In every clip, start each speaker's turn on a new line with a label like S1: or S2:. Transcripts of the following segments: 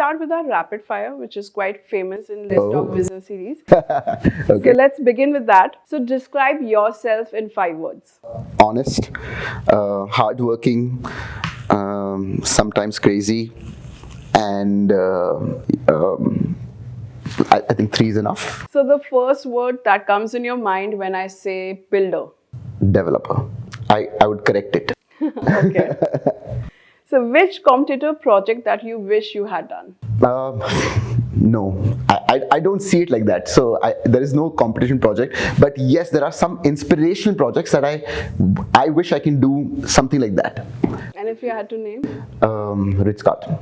S1: start with our rapid fire, which is quite famous in list of business series.
S2: Okay.
S1: So let's begin with that. So describe yourself in 5 words.
S2: Honest, hardworking, sometimes crazy, and I think 3 is enough.
S1: So the first word that comes in your mind when I say builder.
S2: Developer. I would correct it.
S1: Okay. So which competitor project that you wish you had done?
S2: No, I don't see it like that. So there is no competition project. But yes, there are some inspirational projects that I wish I can do something like that.
S1: And if you had to name?
S2: Ritz Carlton.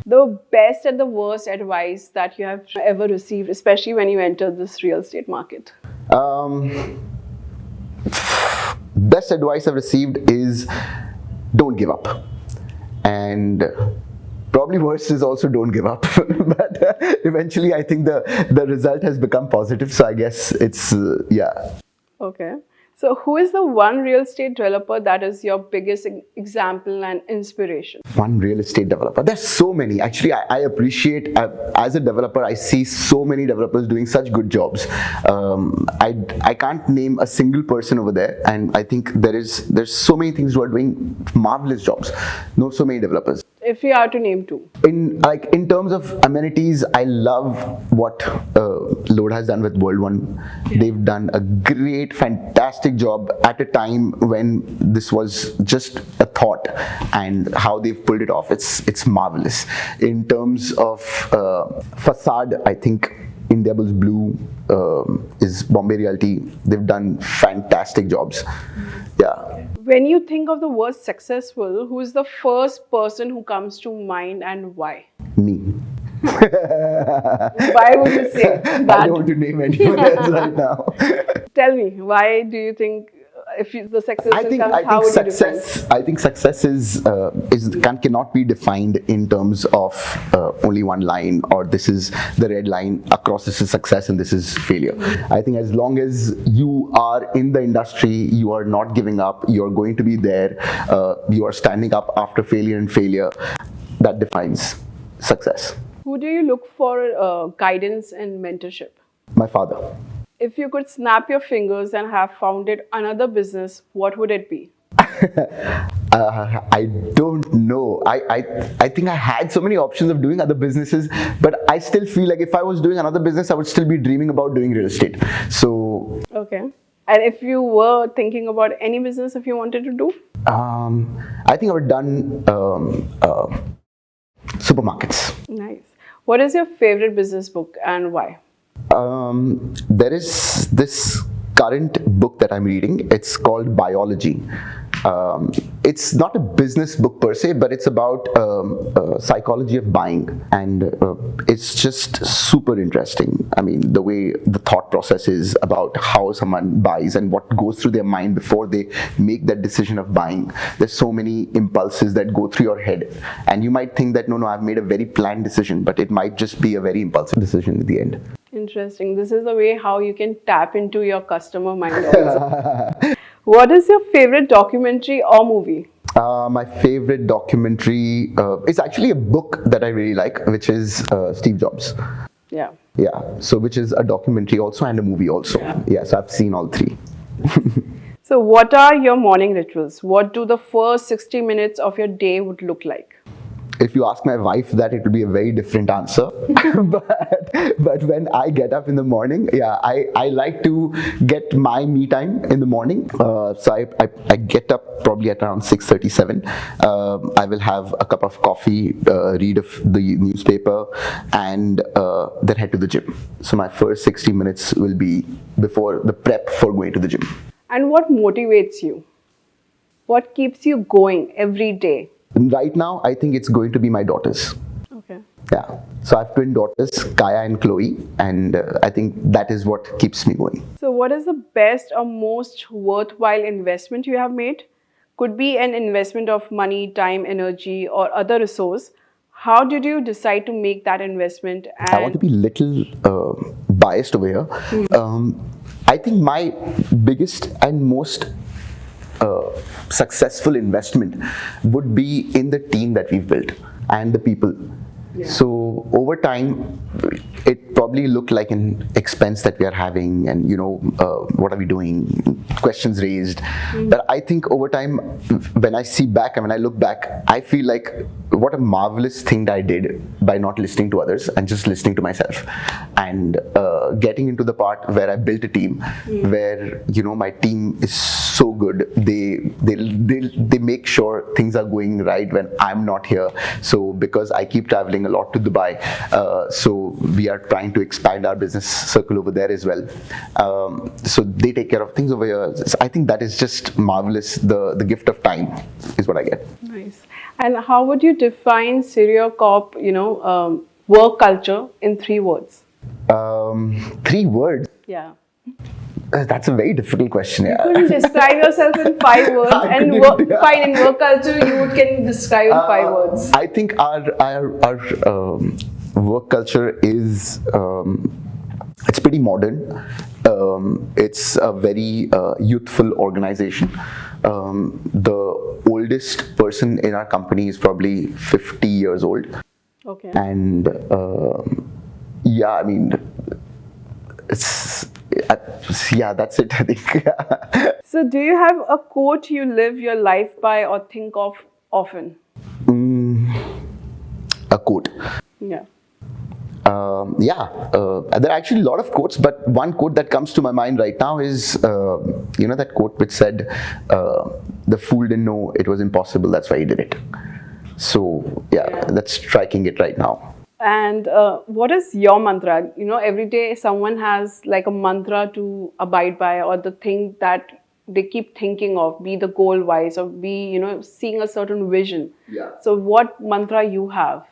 S1: The best and the worst advice that you have ever received, especially when you entered this real estate market?
S2: Best advice I've received is don't give up. And probably worst is also don't give up. But eventually I think the result has become positive. So I guess it's, yeah.
S1: Okay. So who is the one real estate developer that is your biggest example and inspiration?
S2: One real estate developer. There's so many. Actually, I appreciate, as a developer, I see so many developers doing such good jobs. I can't name a single person over there. And I think there's so many things who are doing marvelous jobs. No, so many developers.
S1: If you are to name 2.
S2: In terms of amenities, I love what Lode has done with World One. Yeah. They've done a great, fantastic job at a time when this was just a thought, and how they've pulled it off. It's marvelous. In terms of facade, I think Indiabulls Blue is Bombay Realty. They've done fantastic jobs. Yeah.
S1: When you think of the word successful, who is the first person who comes to mind and why?
S2: Me.
S1: Why would you say that?
S2: I don't want to name anyone else right now.
S1: Tell me, why do you think the success comes, how would you define it?
S2: I think success cannot be defined in terms of only one line, or this is the red line across, this is success and this is failure. I think as long as you are in the industry, you are not giving up, you're going to be there, you are standing up after failure and failure, that defines success.
S1: Who do you look for guidance and mentorship?
S2: My father.
S1: If you could snap your fingers and have founded another business, what would it be?
S2: I don't know. I think I had so many options of doing other businesses, but I still feel like if I was doing another business, I would still be dreaming about doing real estate. So.
S1: Okay. And if you were thinking about any business if you wanted to do?
S2: I think I would have done supermarkets.
S1: Nice. What is your favorite business book and why?
S2: There is this current book that I'm reading. It's called Biology. It's not a business book per se, but it's about psychology of buying, and it's just super interesting. I mean, the way the thought process is about how someone buys and what goes through their mind before they make that decision of buying. There's so many impulses that go through your head, and you might think that no, I've made a very planned decision, but it might just be a very impulsive decision at the end.
S1: Interesting. This is the way how you can tap into your customer mind also. What is your favorite documentary or movie?
S2: My favorite documentary is actually a book that I really like, which is Steve Jobs.
S1: Yeah.
S2: Yeah. So which is a documentary also and a movie also. Yeah. So I've seen all 3.
S1: So what are your morning rituals? What do the first 60 minutes of your day would look like?
S2: If you ask my wife that, it will be a very different answer. but when I get up in the morning, I like to get my me time in the morning. So I get up probably at around 6:37. I will have a cup of coffee, read the newspaper, and then head to the gym. So my first 60 minutes will be before the prep for going to the gym.
S1: And what motivates you? What keeps you going every day?
S2: Right now, I think it's going to be my daughters.
S1: Okay.
S2: Yeah. So I have twin daughters, Kaya and Chloe, and I think that is what keeps me going.
S1: So what is the best or most worthwhile investment you have made? Could be an investment of money, time, energy, or other resource. How did you decide to make that investment? And
S2: I want to be little biased over here. I think my biggest and most successful investment would be in the team that we've built. and the people. So over time, it probably looked like an expense that we are having, and what are we doing? Questions raised. But I think over time, when I see back and when I look back, I feel like what a marvelous thing that I did by not listening to others and just listening to myself, and getting into the part where I built a team, where my team is so good. They make sure things are going right when I'm not here. So because I keep traveling a lot to Dubai, so we are trying to expand our business circle over there as well. So they take care of things over here. So I think that is just marvelous. The gift of time is what I get.
S1: Nice. And how would you define Siroya Corp, work culture in 3 words?
S2: 3 words.
S1: Yeah.
S2: That's a very difficult question. Yeah.
S1: You couldn't describe yourself in 5 words, and fine, in work culture you can describe in 5 words.
S2: I think our work culture is it's pretty modern. It's a very youthful organization. The oldest person in our company is probably 50 years old.
S1: Okay.
S2: And yeah, I mean, that's it, I think.
S1: So do you have a quote you live your life by or think of often?
S2: A quote.
S1: Yeah.
S2: There are actually a lot of quotes, but one quote that comes to my mind right now is, that quote which said, "The fool didn't know it was impossible, that's why he did it." So yeah, that's striking it right now.
S1: And what is your mantra? Every day someone has like a mantra to abide by, or the thing that they keep thinking of, be the goal wise, or be, seeing a certain vision.
S2: Yeah.
S1: So what mantra you have?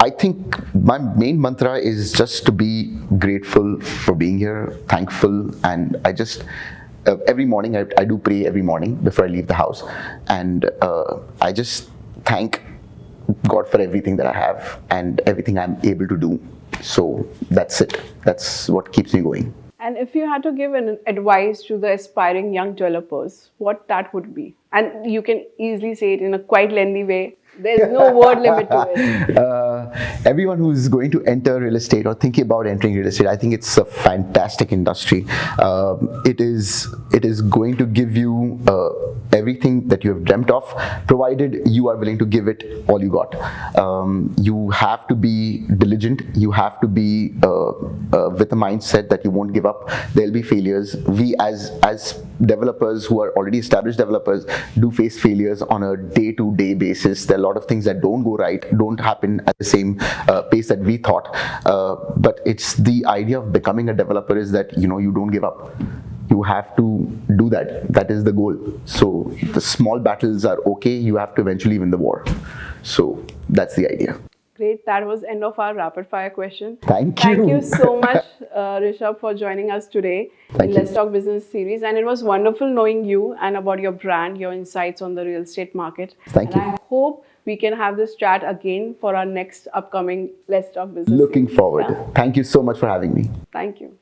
S2: I think my main mantra is just to be grateful for being here, thankful, and I just every morning I do pray every morning before I leave the house, and I just thank God for everything that I have and everything I'm able to do. So that's it. That's what keeps me going.
S1: And if you had to give an advice to the aspiring young developers, what that would be? And you can easily say it in a quite lengthy way. There's no word limit to it.
S2: Everyone who's going to enter real estate or thinking about entering real estate, I think it's a fantastic industry. It is going to give you everything that you have dreamt of, provided you are willing to give it all you got. You have to be diligent. You have to be with a mindset that you won't give up. There'll be failures. We as developers who are already established developers do face failures on a day-to-day basis. There are a lot of things that don't go right, don't happen at the same pace that we thought. But it's the idea of becoming a developer is that you don't give up. You have to do that. That is the goal. So the small battles are okay. You have to eventually win the war. So that's the idea.
S1: Great. That was end of our rapid fire question.
S2: Thank you.
S1: Thank you so much, Rishabh, for joining us today in Let's Talk Business series. And it was wonderful knowing you and about your brand, your insights on the real estate market.
S2: Thank you.
S1: I hope we can have this chat again for our next upcoming Let's Talk Business
S2: Looking
S1: series.
S2: forward. Thank you so much for having me.
S1: Thank you.